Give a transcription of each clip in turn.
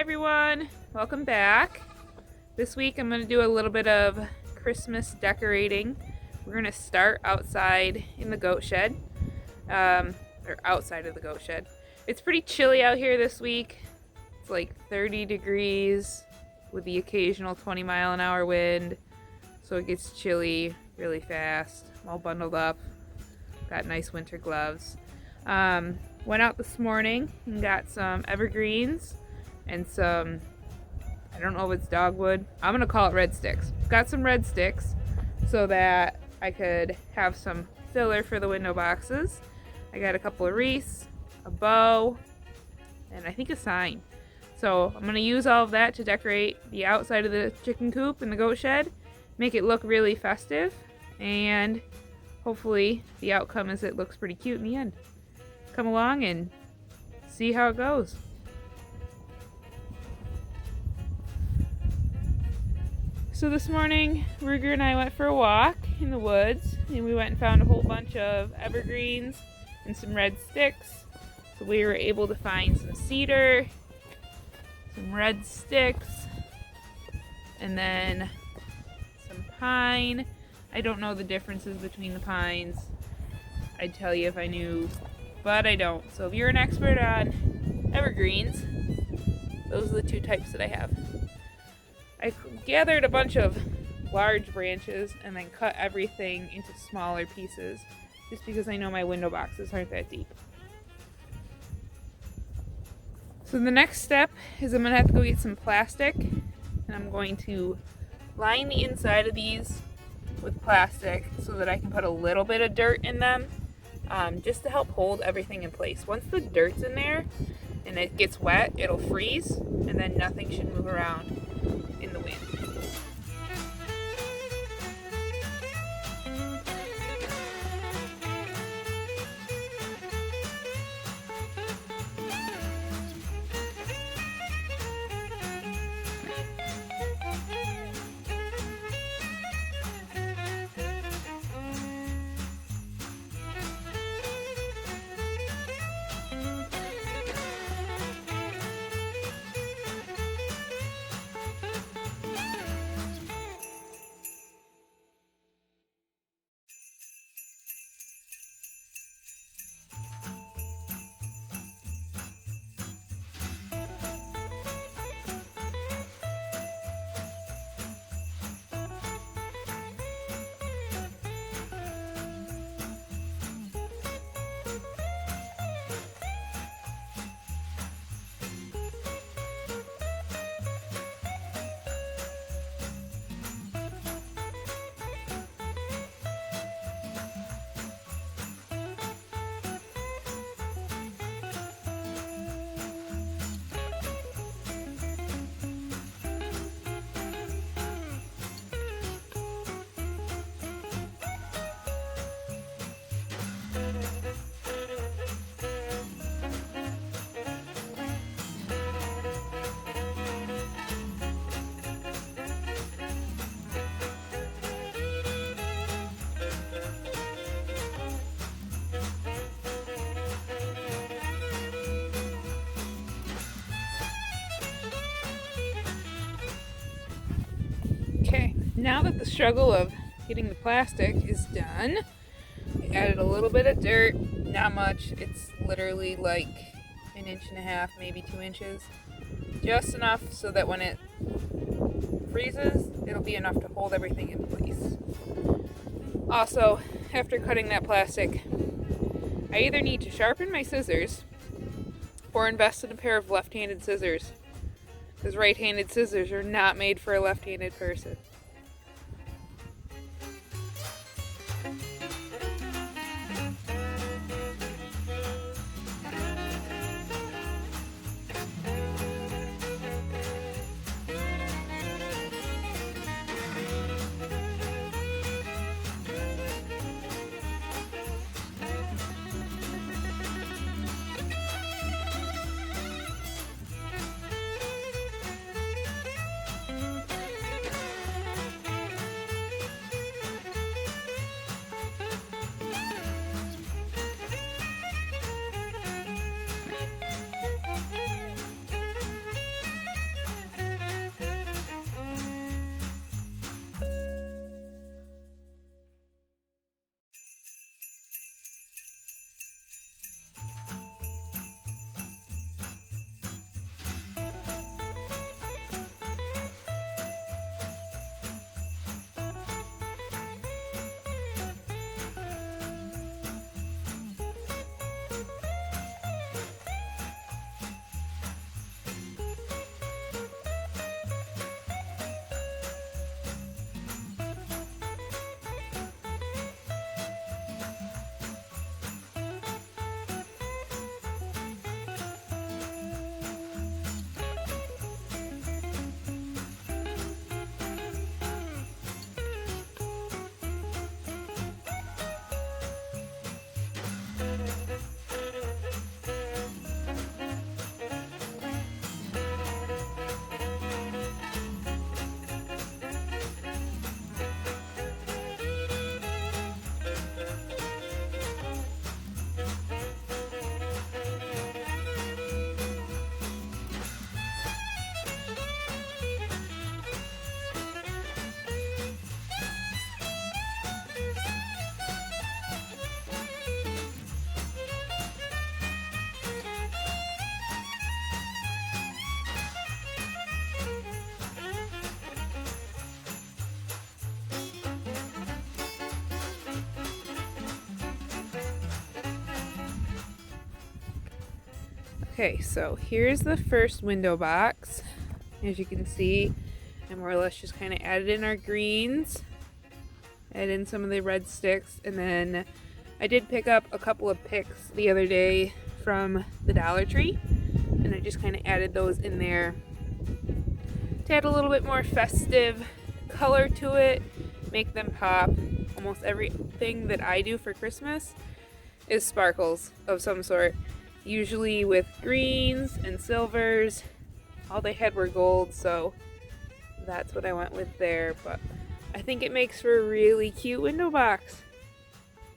everyone, welcome back. This week I'm going to do a little bit of Christmas decorating. We're going to start outside in the goat shed, or outside of the goat shed. It's pretty chilly out here this week. It's like 30 degrees with the occasional 20-mile-an-hour wind, so it gets chilly really fast. I'm all bundled up, got nice winter gloves. Went out this morning and got some evergreens and some, I don't know if it's dogwood. I'm going to call it red sticks. Got some red sticks so that I could have some filler for the window boxes. I got a couple of wreaths, a bow, and I think a sign. So I'm going to use all of that to decorate the outside of the chicken coop in the goat shed, make it look really festive, and hopefully the outcome is it looks pretty cute in the end. Come along and see how it goes. So this morning, Ruger and I went for a walk in the woods, and we went and found a whole bunch of evergreens and some red sticks. So we were able to find some cedar, some red sticks, and then some pine. I don't know the differences between the pines. I'd tell you if I knew, but I don't. So if you're an expert on evergreens, those are the two types that I have. I gathered a bunch of large branches and then cut everything into smaller pieces just because I know my window boxes aren't that deep. So the next step is I'm going to have to go get some plastic, and I'm going to line the inside of these with plastic so that I can put a little bit of dirt in them, just to help hold everything in place. Once the dirt's in there and it gets wet, it'll freeze, and then nothing should move around in the wind. Okay, now that the struggle of getting the plastic is done, I added a little bit of dirt, not much. It's literally like 1.5 inches, maybe 2 inches. Just enough so that when it freezes, it'll be enough to hold everything in place. Also, after cutting that plastic, I either need to sharpen my scissors or invest in a pair of left-handed scissors, because right-handed scissors are not made for a left-handed person. Okay, so here's the first window box. As you can see, I more or less just kind of added in our greens, add in some of the red sticks, and then I did pick up a couple of picks the other day from the Dollar Tree, and I just kind of added those in there to add a little bit more festive color to it, make them pop. Almost everything that I do for Christmas is sparkles of some sort, usually with greens and silvers. All they had were gold, so that's what I went with there, but I think it makes for a really cute window box.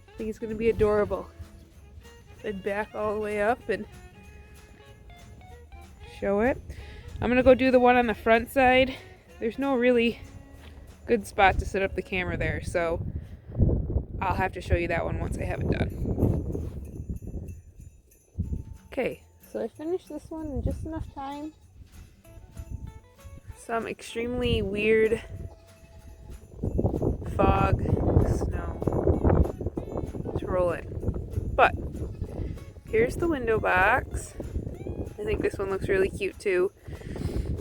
I think it's going to be adorable. I'd back all the way up and show it. I'm going to go do the one on the front side. There's no really good spot to set up the camera there, so I'll have to show you that one once I have it done. Okay, so I finished this one in just enough time. Some extremely weird fog, snow to roll in. But here's the window box. I think this one looks really cute too.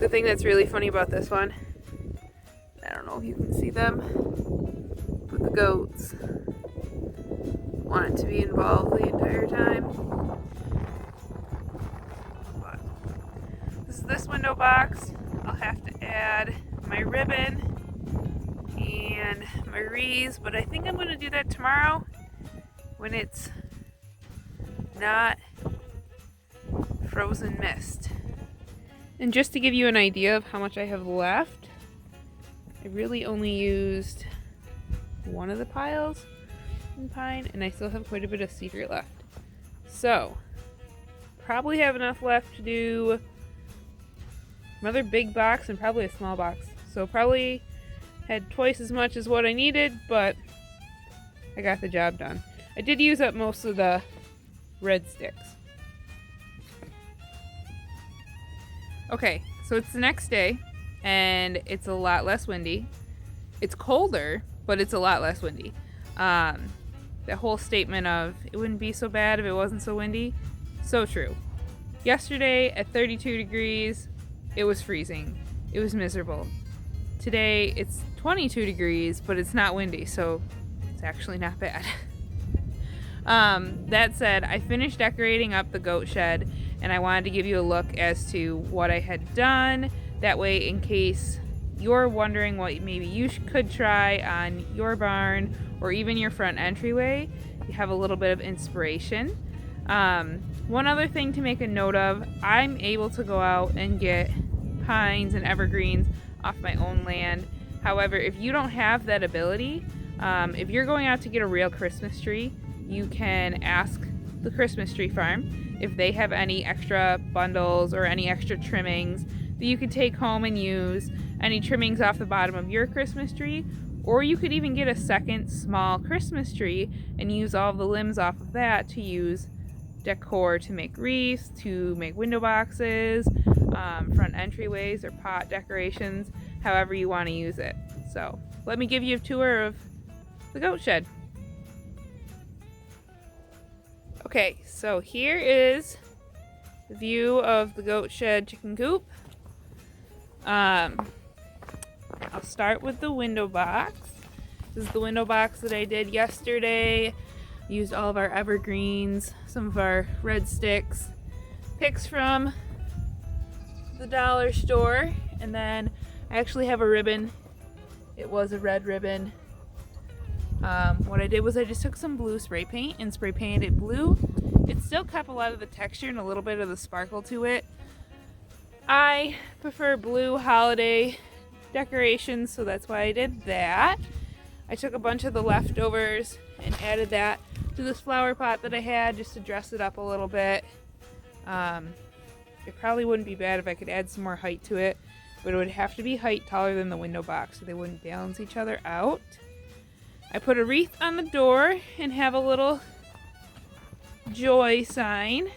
The thing that's really funny about this one, I don't know if you can see them, but the goats wanted to be involved the entire time. But this is this window box. I'll have to add my ribbon and my wreaths, but I think I'm going to do that tomorrow when it's not frozen mist. And just to give you an idea of how much I have left, I really only used one of the piles in pine, and I still have quite a bit of cedar left. So, probably have enough left to do another big box and probably a small box. So probably had twice as much as what I needed, but I got the job done. I did use up most of the red sticks. Okay, so it's the next day, and it's a lot less windy. It's colder, but it's a lot less windy. The whole statement of it wouldn't be so bad if it wasn't so windy, so true. Yesterday at 32 degrees, it was freezing. It was miserable. Today it's 22 degrees, but it's not windy, so it's actually not bad. That said, I finished decorating up the goat shed, and I wanted to give you a look as to what I had done. That way, in case you're wondering what maybe you could try on your barn or even your front entryway, you have a little bit of inspiration. One other thing to make a note of, I'm able to go out and get pines and evergreens off my own land. However, if you don't have that ability, if you're going out to get a real Christmas tree, you can ask the Christmas tree farm if they have any extra bundles or any extra trimmings that you could take home and use, any trimmings off the bottom of your Christmas tree, or you could even get a second small Christmas tree and use all the limbs off of that to use decor, to make wreaths, to make window boxes, front entryways or pot decorations, however you want to use it. So let me give you a tour of the goat shed. Okay, so here is the view of the goat shed chicken coop. I'll start with the window box. This is the window box that I did yesterday. Used all of our evergreens, some of our red sticks, picks from the dollar store, and then I actually have a ribbon. It was a red ribbon. What I did was I just took some blue spray paint and spray painted it blue. It still kept a lot of the texture and a little bit of the sparkle to it. I prefer blue holiday decorations, so that's why I did that. I took a bunch of the leftovers and added that to this flower pot that I had just to dress it up a little bit. It probably wouldn't be bad if I could add some more height to it, but it would have to be height taller than the window box so they wouldn't balance each other out. I put a wreath on the door and have a little joy sign.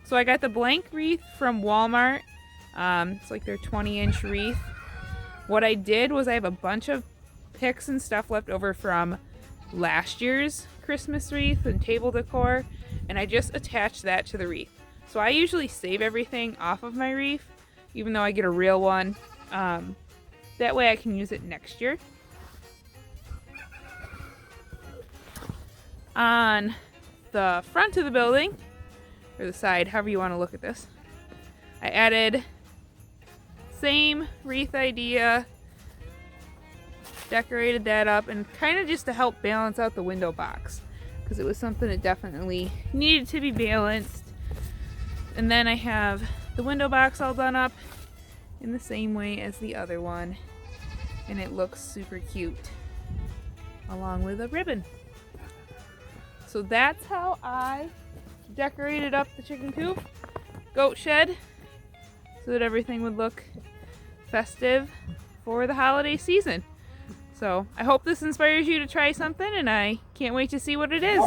So I got the blank wreath from Walmart. It's like their 20-inch wreath. What I did was I have a bunch of picks and stuff left over from last year's Christmas wreath and table decor, and I just attached that to the wreath. So I usually save everything off of my wreath, even though I get a real one. That way I can use it next year. On the front of the building, or the side, however you want to look at this, I added same wreath idea, decorated that up, and kind of just to help balance out the window box, because it was something that definitely needed to be balanced. And then I have the window box all done up in the same way as the other one, and it looks super cute along with a ribbon. So that's how I decorated up the chicken coop, goat shed, so that everything would look festive for the holiday season. So I hope this inspires you to try something, and I can't wait to see what it is.